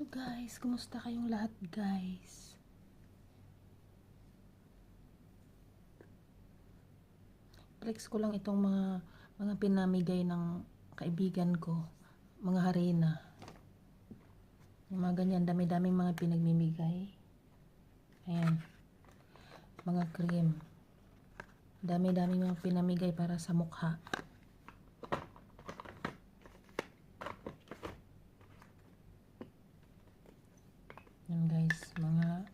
Hello guys, kumusta kayong lahat guys? Flex ko lang itong mga pinamigay ng kaibigan ko, mga harina. Yung mga ganyan, dami-daming mga pinagmimigay. Ayan, mga cream. Dami-daming mga pinamigay para sa mukha. Yan guys, mga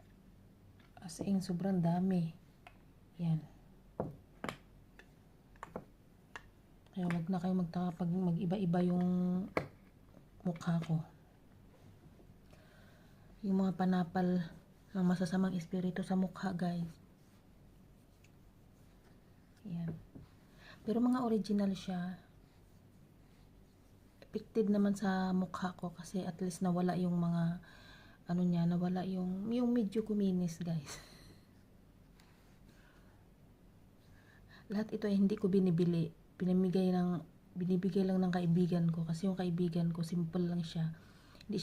as in sobrang dami. Yan. Kaya wag na kayo magtaka pag mag-iba-iba yung mukha ko. Yung mga panapal ng masasamang espiritu sa mukha guys. Yan. Pero mga original siya. Effective naman sa mukha ko kasi at least nawala yung mga ano niya, nawala yung medyo kuminis guys. Lahat ito ay hindi ko binibili. Binibigay lang ng kaibigan ko kasi yung kaibigan ko simple lang siya. Hindi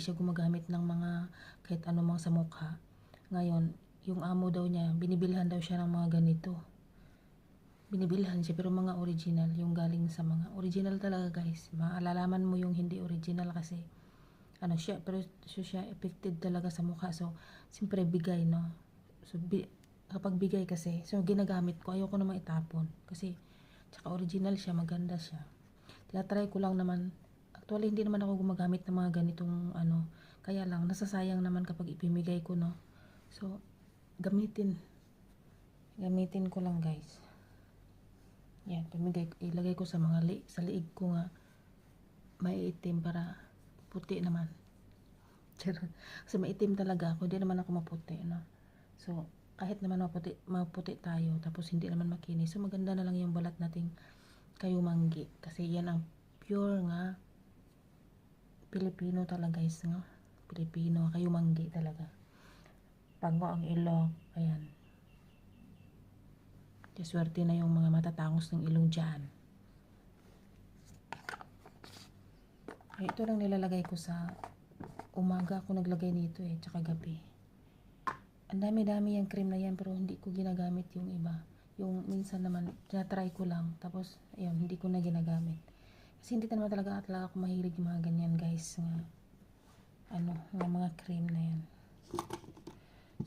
siya gumagamit ng mga kahit anumang sa mukha. Ngayon, yung amo daw niya, binibilhan daw siya ng mga ganito. Binibilhan siya pero mga original, yung galing sa mga original talaga guys. Maalalaman mo yung hindi original kasi ano siya, pero siya effective talaga sa mukha. So, siyempre bigay, no? So, kapag bigay kasi, so ginagamit ko, ayoko namang itapon. Kasi, tsaka original siya, maganda siya. Tinatry ko lang naman. Actually, hindi naman ako gumagamit ng mga ganitong, ano, kaya lang, nasasayang naman kapag ipimigay ko, no? So, gamitin ko lang, guys. Yan, ilagay ko sa mga sa liig ko nga, may itim para puti naman. Kasi maitim talaga ako, hindi naman ako maputi, no? So, kahit naman maputi tayo, tapos hindi naman makinis. So, maganda na lang yung balat nating kayumanggi. Kasi yan ang pure nga Pilipino talaga guys, no? Pilipino, kayumanggi talaga. Pango ang ilong, ayan. Swerte na yung mga matatangos ng ilong dyan. Ay, ito lang nilalagay ko sa umaga ako naglagay nito tsaka gabi. Ang dami-dami yung cream na yan pero hindi ko ginagamit yung iba. Yung minsan naman, tinatry ko lang. Tapos, ayun, hindi ko na ginagamit. Kasi hindi naman talaga ako mahilig yung mga ganyan guys. Nga mga cream na yan.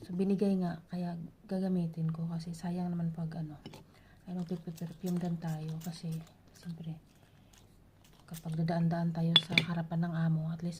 So, binigay nga, kaya gagamitin ko kasi sayang naman pag perfume dan tayo kasi, siyempre, kapag dadaan-daan tayo sa harapan ng amo, at least